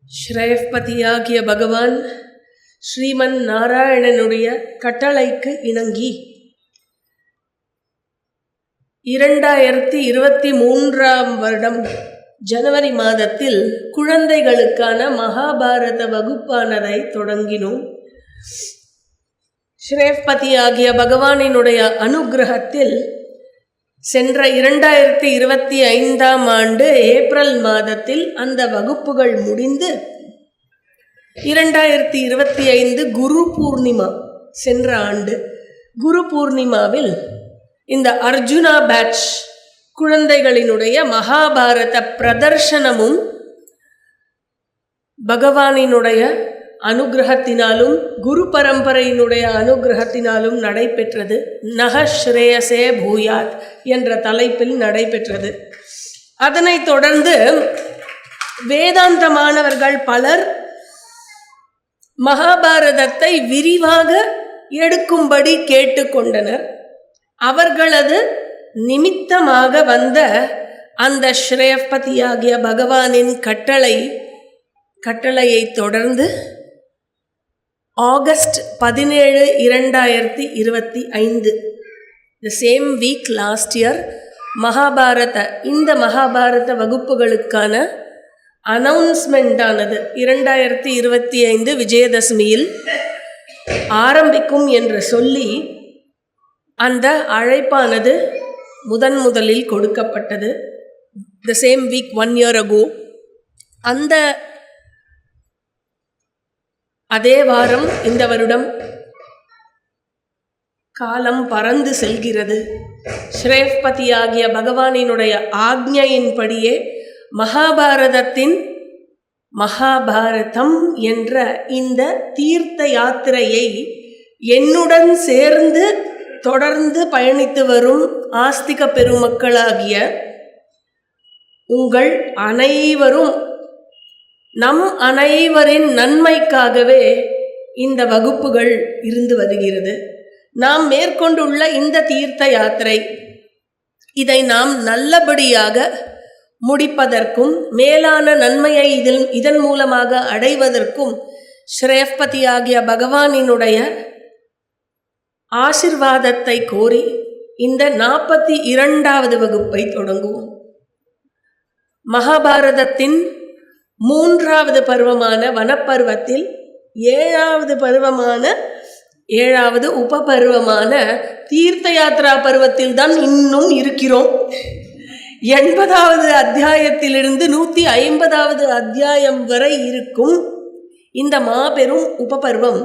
ஸ்ரேயப்பதியாகிய பகவான் ஸ்ரீமன் நாராயணனுடைய கட்டளைக்கு இணங்கி 2023 வருடம் ஜனவரி மாதத்தில் குழந்தைகளுக்கான மகாபாரத வகுப்பானதை தொடங்கினோம். ஸ்ரேயப்பதியாகிய பகவானினுடைய அனுகிரகத்தில் சென்ற 2025 ஆண்டு ஏப்ரல் மாதத்தில் அந்த வகுப்புகள் முடிந்து 2025 குரு பூர்ணிமா சென்ற ஆண்டு குரு பூர்ணிமாவில் இந்த அர்ஜுனா பேட்ச் குழந்தைகளினுடைய மகாபாரத பிரதர்ஷனமும் பகவானினுடைய அனுகிரகத்தினாலும் குரு பரம்பரையினுடைய அனுகிரகத்தினாலும் நடைபெற்றது. நகஸ்ரேயசே பூயாத் என்ற தலைப்பில் நடைபெற்றது. அதனைத் தொடர்ந்து வேதாந்த மாணவர்கள் பலர் மகாபாரதத்தை விரிவாக எடுக்கும்படி கேட்டுக்கொண்டனர். அவர்களது நிமித்தமாக வந்த அந்த ஸ்ரேயப்பதியாகிய பகவானின் கட்டளையை தொடர்ந்து August 17, 2025 the same week last year இந்த மகாபாரத வகுப்புகளுக்கான அனௌன்ஸ்மெண்ட் ஆனது 2025 விஜயதசமியில் ஆரம்பிக்கும் என்று சொல்லி அந்த அழைப்பானது முதலில் கொடுக்கப்பட்டது. the same week 1 year ago. அதே வாரம் இந்த வருடம் காலம் பறந்து செல்கிறது. ஸ்ரேயப்பதியாகிய பகவானினுடைய ஆக்ஞையின்படியே மகாபாரதம் என்ற இந்த தீர்த்த யாத்திரையை என்னுடன் சேர்ந்து தொடர்ந்து பயணித்து வரும் ஆஸ்திக பெருமக்களாகிய உங்கள் அனைவரும் நம் அனைவரின் நன்மைக்காகவே இந்த வகுப்புகள் இருந்து வருகிறது. நாம் மேற்கொண்டுள்ள இந்த தீர்த்த யாத்திரை இதை நாம் நல்லபடியாக முடிப்பதற்கும் மேலான நன்மையை இதன் மூலமாக அடைவதற்கும் ஸ்ரேயப்பதியாகிய பகவானினுடைய ஆசிர்வாதத்தை கோரி இந்த 42வது வகுப்பை தொடங்குவோம். மகாபாரதத்தின் 3வது பருவமான வனப்பருவத்தில் 7வது உபபருவமான தீர்த்த யாத்ரா பருவத்தில் தான் இன்னும் இருக்கிறோம். 80வது அத்தியாயத்திலிருந்து 150வது அத்தியாயம் வரை இருக்கும் இந்த மாபெரும் உபபருவம்.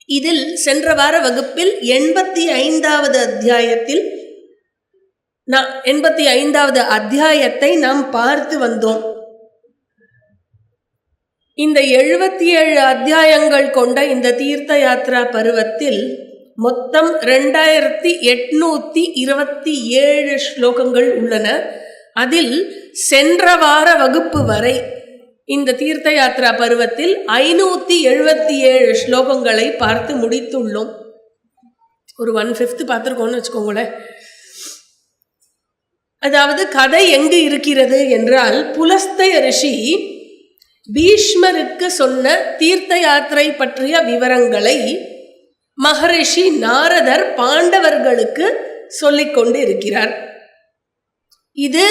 இதில் சென்ற வார வகுப்பில் 85வது அத்தியாயத்தை நாம் பார்த்து வந்தோம். இந்த 77 அத்தியாயங்கள் கொண்ட இந்த தீர்த்த யாத்ரா பருவத்தில் மொத்தம் 2827 ஸ்லோகங்கள் உள்ளன. அதில் சென்ற வார வகுப்பு வரை இந்த தீர்த்த யாத்ரா பருவத்தில் 577 ஸ்லோகங்களை பார்த்து முடித்துள்ளோம். ஒரு 1/5 பார்த்துருக்கோம்னு வச்சுக்கோங்களேன். அதாவது கதை எங்கு இருக்கிறது என்றால், புலஸ்தய ரிஷி பீஷ்மருக்கு சொன்ன தீர்த்த யாத்திரை பற்றிய விவரங்களை மகரிஷி நாரதர் பாண்டவர்களுக்கு சொல்லிக்கொண்டு இருக்கிறார். இது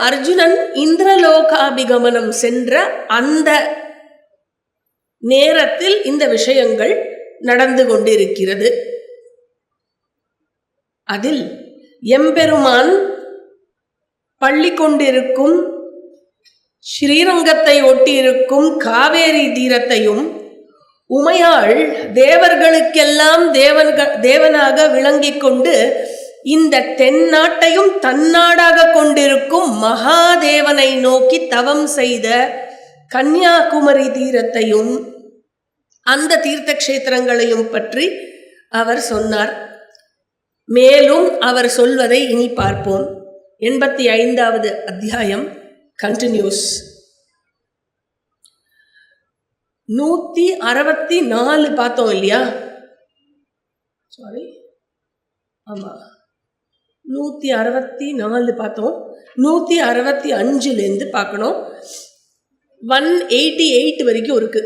அர்ஜுனன் இந்திரலோகாபிகமனம் சென்ற அந்த நேரத்தில் இந்த விஷயங்கள் நடந்து கொண்டிருக்கிறது. அதில் எம்பெருமான் பள்ளி கொண்டிருக்கும் ஸ்ரீரங்கத்தை ஒட்டியிருக்கும் காவேரி தீரத்தையும், உமையாள் தேவர்களுக்கெல்லாம் தேவனாக விளங்கிக் கொண்டு இந்த தென்னாட்டையும் தன்னாடாக கொண்டிருக்கும் மகாதேவனை நோக்கி தவம் செய்த கன்னியாகுமரி தீரத்தையும் அந்த தீர்த்த கஷேத்திரங்களையும் பற்றி அவர் சொன்னார். மேலும் அவர் சொல்வதை இனி பார்ப்போம். 85வது அத்தியாயம் கண்டினியூஸ். 164 பார்த்தோம் இல்லையா? 164 பார்த்தோம், 165 பார்க்கணும், 188 வரைக்கும் இருக்கு.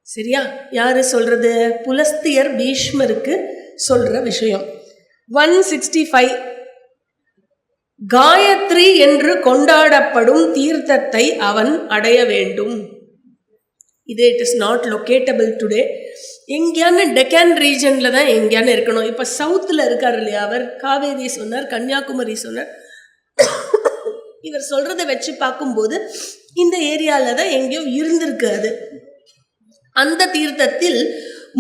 சரியா? யாரு சொல்றது? புலஸ்தியர் பீஷ்மருக்கு சொல்ற விஷயம். 165 காயத்ரி என்று கொண்டாடப்படும் தீர்த்தத்தை அவன் அடைய வேண்டும். இது it is not locatable today. எங்கேயான டெக்கான் ரீஜன்ல தான் எங்கேயான இருக்கணும். இப்போ சவுத்தில் இருக்கார் இல்லையா, அவர் காவேரி சொன்னார், கன்னியாகுமரி சொன்னார். இவர் சொல்றதை வச்சு பார்க்கும்போது இந்த ஏரியாவில் தான் எங்கேயோ இருந்திருக்கு. அது அந்த தீர்த்தத்தில்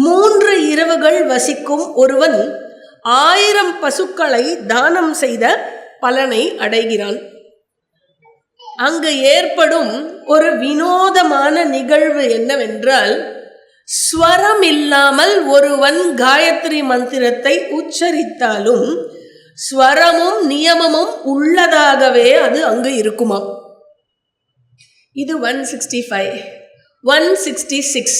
3 இரவுகள் வசிக்கும் ஒருவன் 1000 பசுக்களை தானம் செய்த பலனை அடைகிறான். அங்கு ஏற்படும் ஒரு வினோதமான நிகழ்வு என்னவென்றால், ஸ்வரம் இல்லாமல் ஒருவன் காயத்ரி மந்திரத்தை உச்சரித்தாலும் ஸ்வரமும் நியமமும் உள்ளதாகவே அது அங்கு இருக்குமாம். இது 165. 166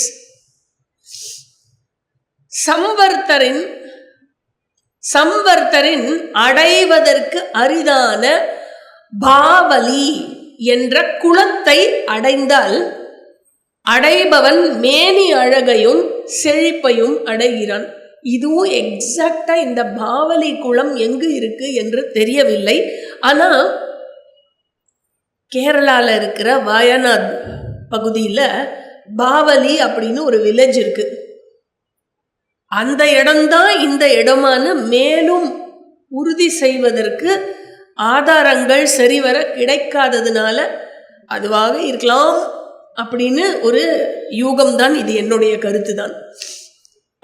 சம்வர்த்தரின் அடைவதற்கு அரிதான பாவலி என்ற குலத்தை அடைந்தால் அடைபவன் மேனி அழகையும் செழிப்பையும் அடைகிறான். இதுவும் எக்ஸாக்டா இந்த பாவலி குளம் எங்கு இருக்கு என்று தெரியவில்லை. ஆனா கேரளால இருக்கிற வயநாட் பகுதியில் பாவலி அப்படின்னு ஒரு வில்லேஜ் இருக்கு. அந்த இடம்தான் இந்த இடமான மேலும் உறுதி செய்வதற்கு ஆதாரங்கள் சரிவர கிடைக்காததுனால அதுவாக இருக்கலாம் அப்படின்னு ஒரு யூகம்தான். இது என்னுடைய கருத்து தான்.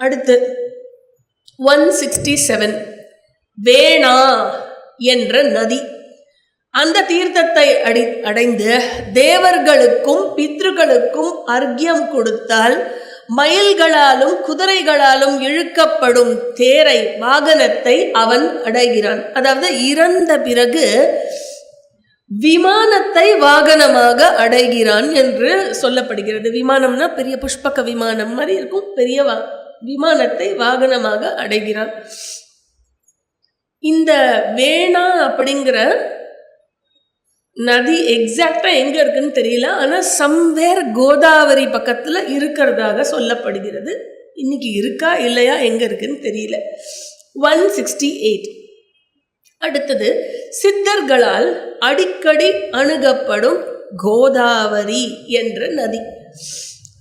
அடுத்து 167 வேணா என்ற நதி. அந்த தீர்த்தத்தை அடைந்து தேவர்களுக்கும் பித்ருக்களுக்கும் அர்க்கியம் கொடுத்தால் மயில்களாலும் குதிரைகளாலும் இழுக்கப்படும் தேரை வாகனத்தை அவன் அடைகிறான். அதாவது இறந்த பிறகு விமானத்தை வாகனமாக அடைகிறான் என்று சொல்லப்படுகிறது. விமானம்னா பெரிய புஷ்பக விமானம் மாதிரி இருக்கும். பெரிய விமானத்தை வாகனமாக அடைகிறான். இந்த வேணா அப்படிங்கிற நதி எக்ஸாக்டா எங்க இருக்குன்னு தெரியல. ஆனா சம்வேர் கோதாவரி பக்கத்துல இருக்கிறதாக சொல்லப்படுகிறது. இன்னைக்கு இருக்கா இல்லையா எங்க இருக்குன்னு தெரியல. 168 அடுத்தது சித்தர்களால் அடிக்கடி அணுகப்படும் கோதாவரி என்ற நதி.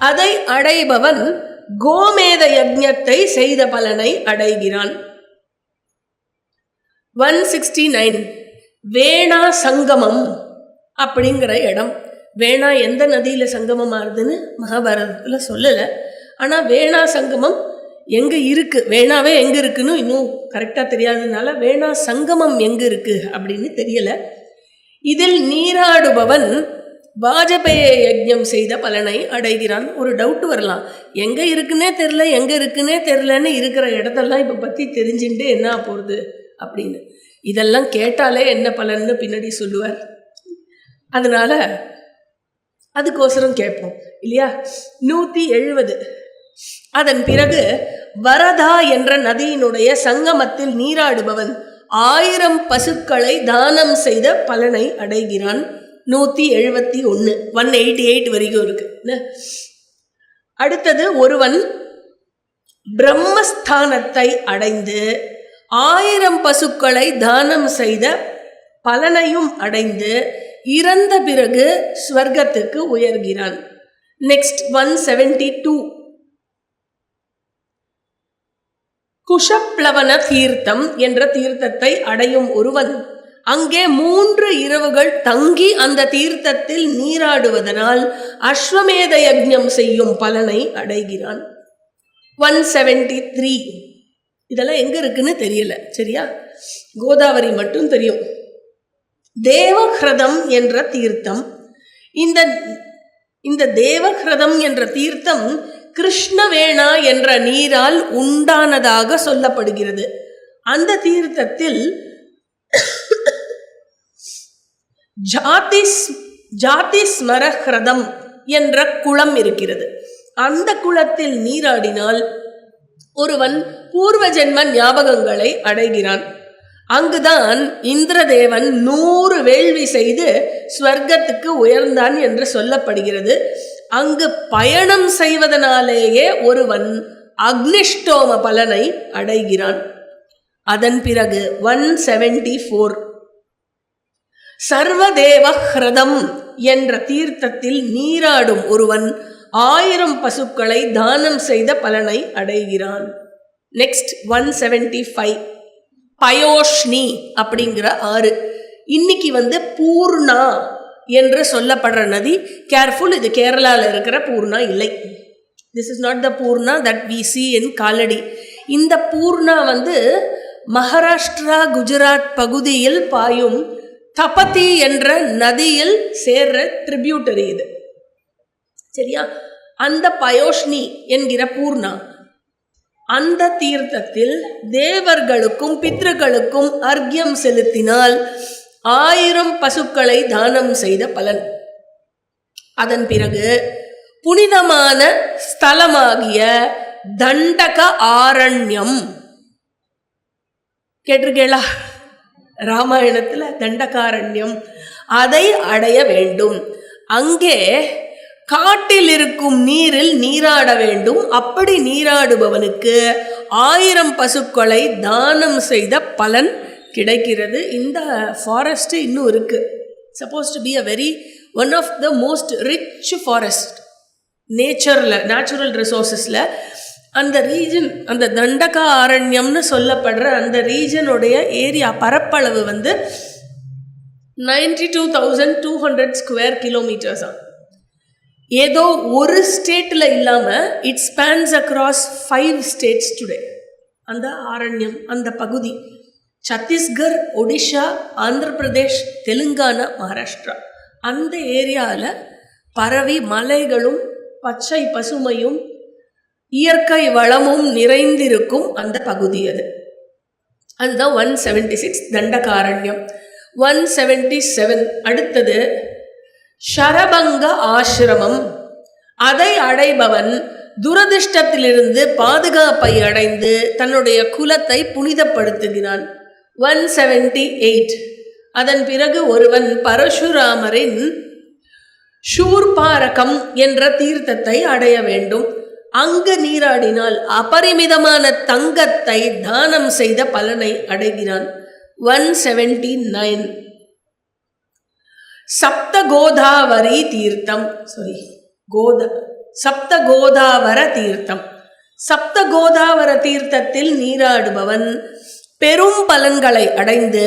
அதை அடைபவன் கோமேத யஜ்ஞத்தை செய்த பலனை அடைகிறான். 169 வேணா சங்கமம் அப்படிங்கிற இடம். வேணா எந்த நதியில சங்கமம் ஆகுதுன்னு மகாபாரதத்துல சொல்லல. ஆனா வேணா சங்கமம் எங்க இருக்கு, வேணாவே எங்க இருக்குன்னு இன்னும் கரெக்டா தெரியாததுனால வேணா சங்கமம் எங்க இருக்கு அப்படின்னு தெரியல. இதில் நீராடுபவன் வாஜபேய யஜ்ஞம் செய்த பலனை அடைகிறான். ஒரு டவுட் வரலாம், எங்க இருக்குன்னே தெரியல, எங்க இருக்குன்னே தெரியலன்னு இருக்கிற இடத்தெல்லாம் இப்ப பத்தி தெரிஞ்சுட்டு என்ன போறது அப்படின்னு. இதெல்லாம் கேட்டாலே என்ன பலன்னு பின்னாடி சொல்லுவார். அதனால அதுக்கோசரம் கேட்போம் இல்லையா. 170 அதன் பிறகு வரதா என்ற நதியினுடைய சங்கமத்தில் நீராடுபவன் 1000 பசுக்களை தானம் செய்த பலனை அடைகிறான். 171 188 வரைக்கும் இருக்கு. அடுத்தது ஒருவன் பிரம்மஸ்தானத்தை அடைந்து 1000 பசுக்களை தானம் செய்த பலனையும் அடைந்து இறந்த பிறகு ஸ்வர்க்கத்துக்கு உயர்கிறான். நெக்ஸ்ட் 172 குஷப்ளவன தீர்த்தம் என்ற தீர்த்தத்தை அடையும் ஒருவன் அங்கே 3 இரவுகள் தங்கி அந்த தீர்த்தத்தில் நீராடுவதனால் அஸ்வமேத யஜ்ஞம் செய்யும் பலனை அடைகிறான். 173 இதெல்லாம் எங்க இருக்குன்னு தெரியல. சரியா, கோதாவரி மட்டும் தெரியும். தேவஹ்ரதம் என்ற தீர்த்தம். இந்த தேவஹ்ரதம் என்ற தீர்த்தம் கிருஷ்ணவேணா என்ற நீரால் உண்டானதாக சொல்லப்படுகிறது. அந்த தீர்த்தத்தில் ஜாதிஸ்மரஹ்ரதம் என்ற குளம் இருக்கிறது. அந்த குளத்தில் நீராடினால் ஒருவன் பூர்வ ஜென்ம ஞாபகங்களை அடைகிறான். அங்குதான் இந்திரதேவன் 100 வேள்வி செய்து ஸ்வர்க்கத்துக்கு உயர்ந்தான் என்று சொல்லப்படுகிறது. அங்கு பயணம் செய்வதனாலேயே ஒருவன் அக்னிஷ்டோம பலனை அடைகிறான். அதன் பிறகு 174 சர்வதேவ ஹ்ரதம் என்ற தீர்த்தத்தில் நீராடும் ஒருவன் 1000 பசுக்களை தானம் செய்த பலனை அடைகிறான். நெக்ஸ்ட் 175 பயோஷ்ணி அப்படிங்கிற ஆறு. இன்னைக்கு பூர்ணா என்று சொல்லப்படுற நதி. கேர்ஃபுல், இது கேரளாவில் இருக்கிற பூர்ணா இல்லை. This is not the Purna that we see in காலடி. இந்த பூர்ணா மகாராஷ்டிரா குஜராத் பகுதியில் பாயும் தபதி என்ற நதியில் சேர்ற ட்ரிபியூட்டரி இது. சரியா? அந்த பயோஷ்ணி என்கிற பூர்ணா, அந்த தீர்த்தத்தில் தேவர்களுக்கும் பித்ருக்களுக்கும் அர்க்கியம் செலுத்தினால் 1000 பசுக்களை தானம் செய்த பலன். அதன் பிறகு புனிதமான ஸ்தலமாகிய தண்டக ஆரண்யம் கேட்டிருக்கேளா? ராமாயணத்துல தண்டகாரண்யம், அதை அடைய வேண்டும். அங்கே காட்டில் இருக்கும் நீரில் நீராட வேண்டும். அப்படி நீராடுபவனுக்கு 1000 பசுக்களை தானம் செய்த பலன் கிடைக்கிறது. இந்த ஃபாரஸ்ட் இன்னும் இருக்கு. Suppose to be a very one of the most rich forest natural ரிசோர்ஸஸில். அந்த ரீஜன், அந்த தண்டக ஆரண்யம்னு சொல்லப்படுற அந்த ரீஜனுடைய ஏரியா பரப்பளவு 92,200 ஸ்கொயர் கிலோமீட்டர்ஸா. ஏதோ ஒரு ஸ்டேட்டில் இல்லாமல் it spans across 5 states today. அந்த ஆரண்யம், அந்த பகுதி சத்தீஸ்கர், ஒடிஷா, ஆந்திர பிரதேஷ், தெலுங்கானா, மகாராஷ்டிரா அந்த ஏரியாவில் பரவி மலைகளும் பச்சை பசுமையும் இயற்கை வளமும் நிறைந்திருக்கும் அந்த பகுதி அது. அதுதான் 176 தண்டகாரண்யம். 177 அடுத்தது ஷரபங்க ஆசிரமம். அதை அடைபவன் துரதிர்ஷ்டத்திலிருந்து பாதுகாப்பை அடைந்து தன்னுடைய குலத்தை புனிதப்படுத்துகிறான். 178 அதன் பிறகு ஒருவன் பரசுராமரின் ஷூர்பாரகம் என்ற தீர்த்தத்தை அடைய வேண்டும். அங்கு நீராடினால் அபரிமிதமான தங்கத்தை தானம் செய்த பலனை அடைகிறான். 179 சப்த கோதாவரி தீர்த்தம், சப்த கோதாவர தீர்த்தம். சப்த கோதாவர தீர்த்தத்தில் நீராடுபவன் பெரும் பலன்களை அடைந்து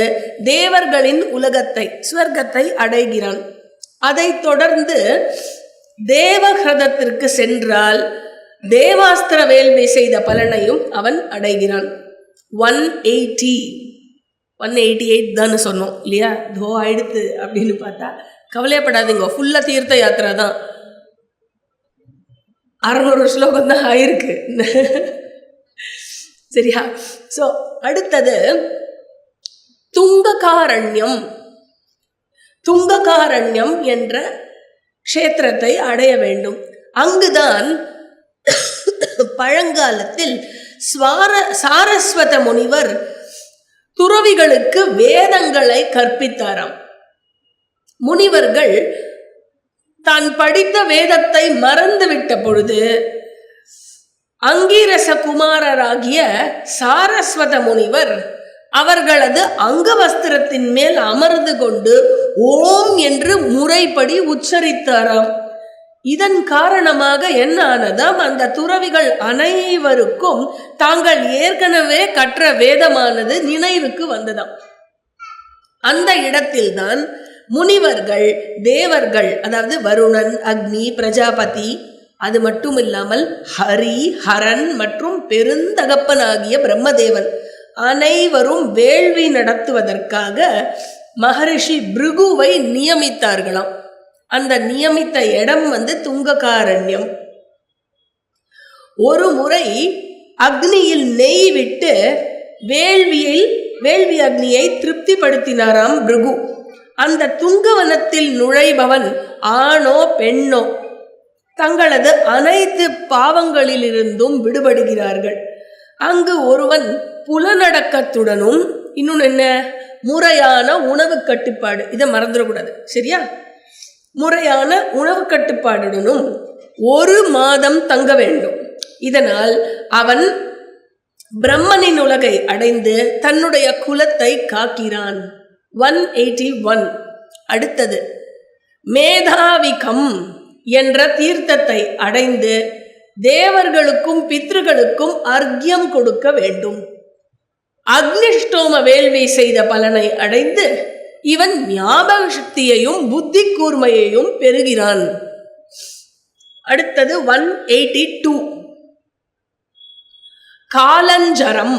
தேவர்களின் உலகத்தை, ஸ்வர்க்கத்தை அடைகிறான். அதை தொடர்ந்து தேவஹ்ரதத்திற்கு சென்றால் தேவாஸ்திர வேள்வி செய்த பலனையும் அவன் அடைகிறான். 188 தானே சொன்னோம் இல்லையா? தோ ஆயிடுத்து அப்படின்னு பார்த்தா கவலையப்படாதீங்க, ஃபுல்லா தீர்த்த யாத்திரை தான். 600 ஸ்லோகம் தான் ஆயிருக்கு. சரியா? ஸோ அடுத்தது துங்ககாரண்யம். துங்ககாரண்யம் என்ற க்ஷேத்திரத்தை அடைய வேண்டும். அங்குதான் பழங்காலத்தில் சாரஸ்வத முனிவர் துறவிகளுக்கு வேதங்களை கற்பித்தாராம். முனிவர்கள் தான் படித்த வேதத்தை மறந்துவிட்ட பொழுது அங்கீரச குமாரராகிய சாரஸ்வத முனிவர் அவர்களது அங்கவஸ்திரத்தின் மேல் அமர்ந்து கொண்டு ஓம் என்று முறைப்படி உச்சரித்தாராம். இதன் காரணமாக என்ன ஆனதாம்? அந்த துறவிகள் அனைவருக்கும் தாங்கள் ஏற்கனவே கற்ற வேதமானது நினைவுக்கு வந்ததாம். அந்த இடத்தில்தான் முனிவர்கள், தேவர்கள், அதாவது வருணன், அக்னி, பிரஜாபதி, அது மட்டும் இல்லாமல் ஹரி, ஹரன் மற்றும் பெருந்தகப்பனாகிய பிரம்மதேவன் அனைவரும் வேள்வி நடத்துவதற்காக மகரிஷி பிருகுவை நியமித்தார்களாம். அந்த நியமித்த இடம் துங்ககாரண்யம். ஒரு முறை அக்னியில் நெய் விட்டு வேள்வி அக்னியை திருப்திப்படுத்தினாராம் பிருகு. அந்த துங்கவனத்தில் நுழைபவன் ஆணோ பெண்ணோ தங்களது அனைத்து பாவங்களிலிருந்தும் விடுபடுகிறார்கள். அங்கு ஒருவன் புலனடக்கத்துடனும் இன்னொன்று என்ன, முறையான உணவு கட்டுப்பாடு. இதை மறந்துடக்கூடாது, சரியா? முறையான உணவு கட்டுப்பாடுடனும் 1 மாதம் தங்க வேண்டும். இதனால் அவன் பிரம்மனின் உலகை அடைந்து தன்னுடைய குலத்தை காக்கிறான். 181. அடுத்தது, மேதாவிகம் என்ற தீர்த்தத்தை அடைந்து தேவர்களுக்கும் பித்ருகளுக்கும் அர்க்கியம் கொடுக்க வேண்டும். அக்னிஷ்டோம வேள்வி செய்த பலனை அடைந்து இவன் ஞாபக சக்தியையும் புத்தி கூர்மையையும் பெறுகிறான். அடுத்தது 182. காலஞ்சரம்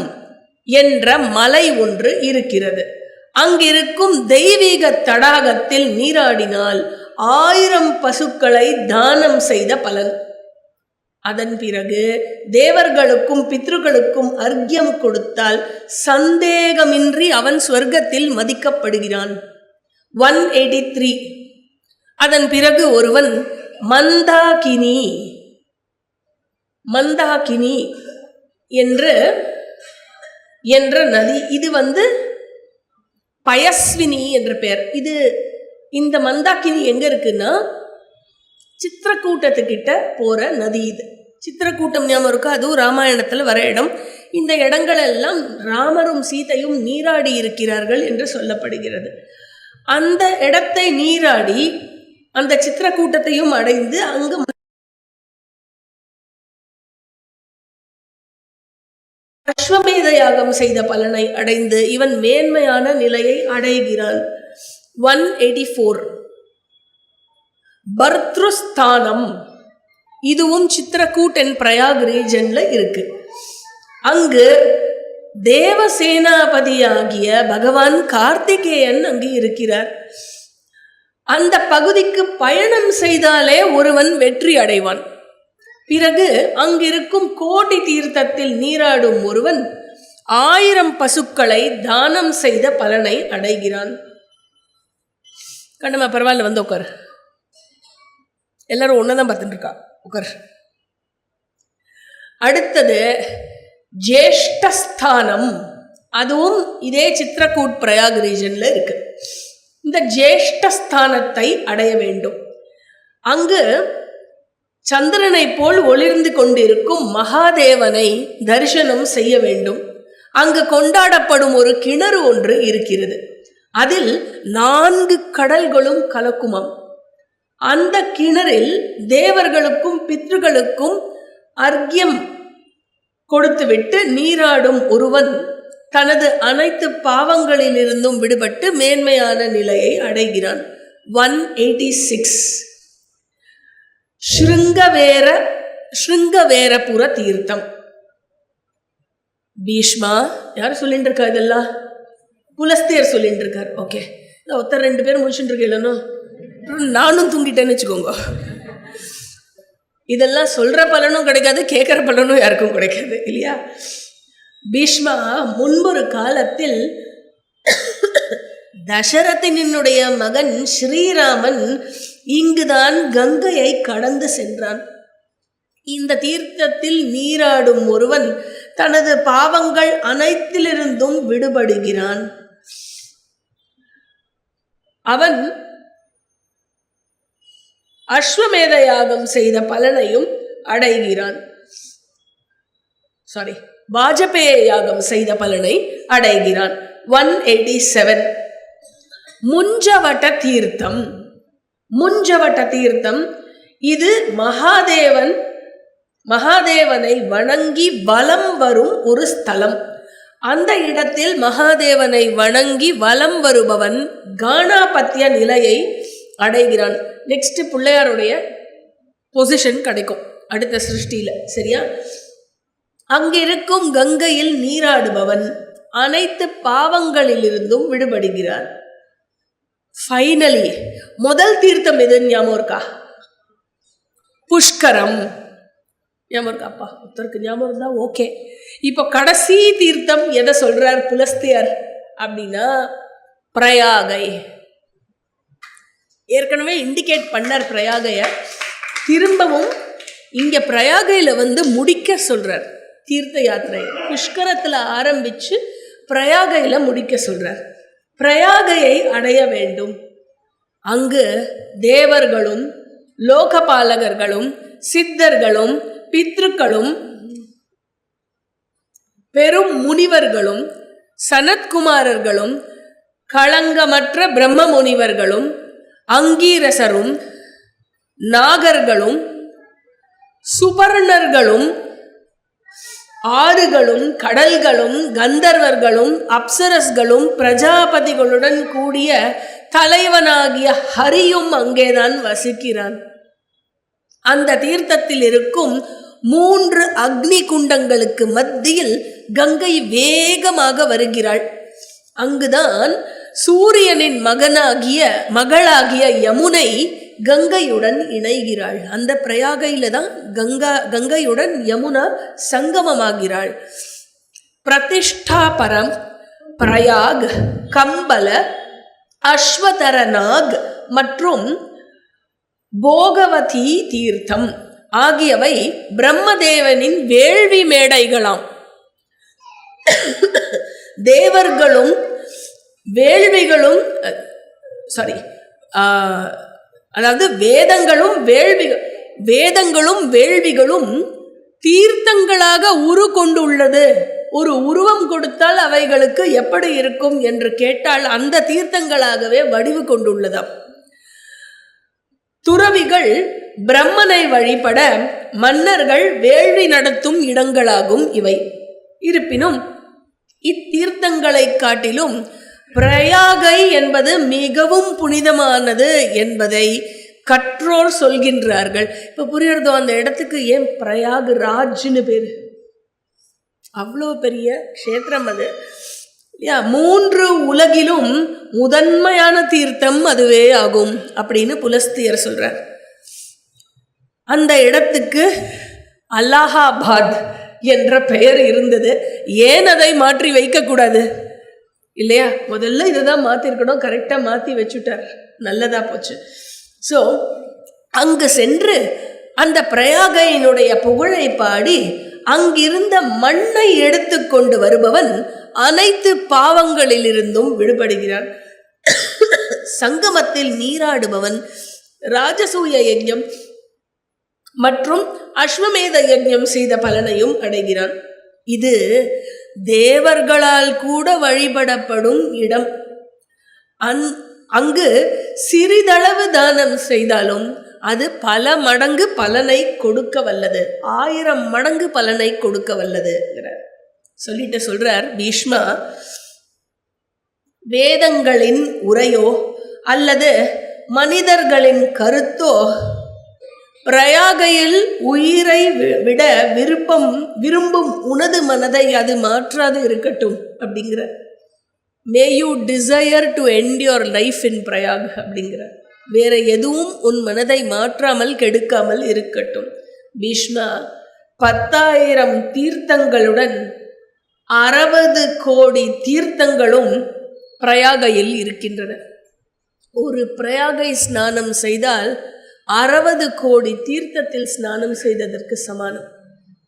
என்ற மலை ஒன்று இருக்கிறது. அங்கிருக்கும் தெய்வீக தடாகத்தில் நீராடினால் 1000 பசுக்களை தானம் செய்த பலன். அதன் பிறகு தேவர்களுக்கும் பித்ருக்களுக்கும் அர்க்கியம் கொடுத்தால் சந்தேகமின்றி அவன் ஸ்வர்க்கத்தில் மதிக்கப்படுகிறான். 183. அதன் பிறகு ஒருவன் மந்தாகினி என்ற நதி, இது பயஸ்வினி என்ற பெயர். இந்த மந்தாகினி எங்க இருக்குன்னா சித்திரக்கூட்டத்துக்கிட்ட போற நதி. இது சித்திரக்கூட்டம் ஞாபகம் இருக்கா? அதுவும் ராமாயணத்துல வர இடம். இந்த இடங்கள் எல்லாம் ராமரும் சீதையும் நீராடி இருக்கிறார்கள் என்று சொல்லப்படுகிறது. அந்த இடத்தை நீராடி அந்த சித்திரக்கூட்டத்தையும் அடைந்து அங்கு அஸ்வமேத யாகம் செய்த பலனை அடைந்து இவன் மேன்மையான நிலையை அடைகிறான். 184. பர்த்ருஸ்தானம், இதுவும் சித்திரக்கூட் அண்ட் பிரயாக் ரீஜன்ல இருக்கு. அங்கு தேவசேனாபதியாகிய பகவான் கார்த்திகேயன் அங்கு இருக்கிறார். அந்த பகுதிக்கு பயணம் செய்தாலே ஒருவன் வெற்றி அடைவான். பிறகு அங்கிருக்கும் கோடி தீர்த்தத்தில் நீராடும் ஒருவன் 1000 பசுக்களை தானம் செய்த பலனை அடைகிறான். கண்டமா, பரவாயில்ல, உட்கார். எல்லாரும் ஒன்னதான் பார்த்துட்டு இருக்கா, உட்கார். அடுத்தது ஜேஷ்டஸ்தானம், அதுவும் இதே சித்திரக்கூட் பிரயாக் ரீஜன்ல இருக்கு. இந்த ஜேஷ்டஸ்தானத்தை அடைய வேண்டும். அங்கு சந்திரனை போல் ஒளிர்ந்து கொண்டிருக்கும் மகாதேவனை தரிசனம் செய்ய வேண்டும். அங்கு கொண்டாடப்படும் ஒரு கிணறு ஒன்று இருக்கிறது. அதில் 4 கடல்களும் கலக்குமாம். அந்த கிணறில் தேவர்களுக்கும் பித்ருகளுக்கும் அர்க்கியம் கொடுத்துவிட்டு நீராடும் ஒருவன் தனது அனைத்து பாவங்களிலிருந்தும் விடுபட்டு மேன்மையான நிலையை அடைகிறான். 186. ஸ்ருங்கவேரபுர தீர்த்தம். பீஷ்மா யார் சொல்லிட்டு இருக்கா? இதெல்லாம் புலஸ்தியர் சொல்லிட்டு இருக்கார். ஓகே, ஒருத்தர் 2 பேர் முடிச்சுட்டு இருக்கேன், நானும் தூங்கிட்டேன்னு வச்சுக்கோங்க. இதெல்லாம் சொல்ற பலனும் கிடைக்காது, கேட்கிற பலனும் யாருக்கும் கிடைக்காது, இல்லையா? பீஷ்மா முன்பொரு காலத்தில் தசரதனுடைய மகன் ஸ்ரீராமன் இங்குதான் கங்கையை கடந்து சென்றான். இந்த தீர்த்தத்தில் நீராடும் ஒருவன் தனது பாவங்கள் அனைத்திலிருந்தும் விடுபடுகிறான். அவன் அஸ்வமேத யாகம் செய்த பலனையும் அடைகிறான். வாஜபேய யாகம் செய்த பலனை அடைகிறான். 187. முஞ்சவட்ட தீர்த்தம். முஞ்சவட்ட தீர்த்தம் இது மகாதேவனை வணங்கி வலம் வரும் ஒரு ஸ்தலம். அந்த இடத்தில் மகாதேவனை வணங்கி வலம் வருபவன் கானாபத்திய நிலையை அடைகிறான். நெக்ஸ்ட் பிள்ளையாருடைய பொசிஷன் கிடைக்கும் அடுத்த சிருஷ்டியில, சரியா? அங்கிருக்கும் கங்கையில் நீராடுபவன் அனைத்து பாவங்களிலிருந்தும் விடுபடுகிறார். ஃபைனலி முதல் தீர்த்தம் எது ஞாபகம் இருக்கா? புஷ்கரம். ஞாபகம் இருக்காப்பா? ஒருத்தருக்கு ஞாபகம் இருந்தா ஓகே. இப்போ கடைசி தீர்த்தம் எதை சொல்றார் புலஸ்தியர் அப்படின்னா பிரயாகை. ஏற்கனவே இண்டிகேட் பண்ணார் பிரயாகைய. திரும்பவும் இங்க பிரயாகையில முடிக்க சொல்றார் தீர்த்த யாத்திரை. புஷ்கரத்துல ஆரம்பிச்சு பிரயாகையில் முடிக்க சொல்றார். பிரயாகையை அடைய வேண்டும். அங்கு தேவர்களும் லோகபாலகர்களும் சித்தர்களும் பித்ருக்களும் பெரும் முனிவர்களும் சனத்குமாரர்களும் களங்கமற்ற பிரம்ம முனிவர்களும் அங்கீரசரும் நாகர்களும் சுபர்ணர்களும் ஆறுகளும் கடல்களும் கந்தர்வர்களும் அப்சரஸ்களும் பிரஜாபதிகளுடன் கூடிய தலைவனாகிய ஹரியும் அங்கேதான் வசிக்கிறான். அந்த தீர்த்தத்தில் இருக்கும் 3 அக்னி குண்டங்களுக்கு மத்தியில் கங்கை வேகமாக வருகிறாள். அங்குதான் சூரியனின் மகளாகிய யமுனை கங்கையுடன் இணைகிறாள். அந்த பிரயாகையில தான் கங்கையுடன் யமுனா சங்கமமாகிறாள். பிரதிஷ்டாபரம், பிரயாக், கம்பல, அஸ்வதரநாக் மற்றும் போகவதி தீர்த்தம் ஆகியவை பிரம்மதேவனின் வேள்வி மேடைகளாம். தேவர்களும் வேள்விகளும் அதாவது வேதங்களும் வேள்விகளும் தீர்த்தங்களாக கொண்டுள்ளது. ஒரு உருவம் கொடுத்தால் அவைகளுக்கு எப்படி இருக்கும் என்று கேட்டால் அந்த தீர்த்தங்களாகவே வடிவு கொண்டுள்ளதாம். துறவிகள் பிரம்மனை வழிபட மன்னர்கள் வேள்வி நடத்தும் இடங்களாகும் இவை. இருப்பினும் இத்தீர்த்தங்களை காட்டிலும் பிரயாகை என்பது மிகவும் புனிதமானது என்பதை கற்றோர் சொல்கின்றார்கள். இப்போ புரியுறதோ அந்த இடத்துக்கு ஏன் பிரயாக் ராஜ்னு பேர்? அவ்வளோ பெரிய க்ஷேத்திரம் அது. 3 உலகிலும் முதன்மையான தீர்த்தம் அதுவே ஆகும் அப்படின்னு புலஸ்தியர் சொல்றார். அந்த இடத்துக்கு அலகாபாத் என்ற பெயர் இருந்தது. ஏன் அதை மாற்றி வைக்கக்கூடாது இல்லையா? முதல்ல இதுதான் மாற்றிருக்கணும், கரெக்டாக மாற்றி வச்சுட்டார், நல்லதா போச்சு. ஸோ அங்கு சென்று அந்த பிரயாகையினுடைய புகழை பாடி அங்கிருந்த மண்ணை எடுத்து கொண்டு வருபவன் அனைத்து பாவங்களிலிருந்தும் விடுபடுகிறான். சங்கமத்தில் நீராடுபவன் ராஜசூய யஜ்ஞம் மற்றும் அஸ்வமேத யஜ்ஞம் செய்த பலனையும் அடைகிறான். இது தேவர்களால் கூட வழிபடப்படும் இடம். அங்கு சிறிதளவு தானம் செய்தாலும் அது பல மடங்கு பலனை கொடுக்க வல்லது, 1000 மடங்கு பலனை கொடுக்க வல்லது சொல்லிட்டு சொல்றார் பீஷ்மா. வேதங்களின் உரையோ அல்லது மனிதர்களின் கருத்தோ பிரயாகையில் உயிரை விட விரும்பும் உனது மனதை அது மாற்றாது இருக்கட்டும் அப்படிங்கிற. May you desire to end your life in Prayag அப்படிங்கிற. வேற எதுவும் உன் மனதை மாற்றாமல் கெடுக்காமல் இருக்கட்டும். பீஷ்மா 10,000 தீர்த்தங்களுடன் 60 கோடி தீர்த்தங்களும் பிரயாகையில் இருக்கின்றன. ஒரு பிரயாகை ஸ்நானம் செய்தால் 60 கோடி தீர்த்தத்தில் ஸ்நானம் செய்ததற்கு சமானம்.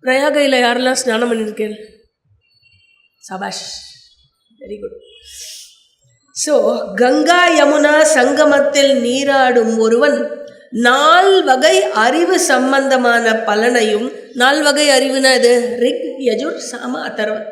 பிரயாகையில் யாரெல்லாம் ஸ்நானம் பண்ணியிருக்கேன்? சபாஷ், very good. So Ganga Yamuna சங்கமத்தில் நீராடும் ஒருவன் 4 வகை அறிவு சம்பந்தமான பலனையும், 4 வகை அறிவுனா இது ரிக், யஜுர், சாம, அதர்வன்,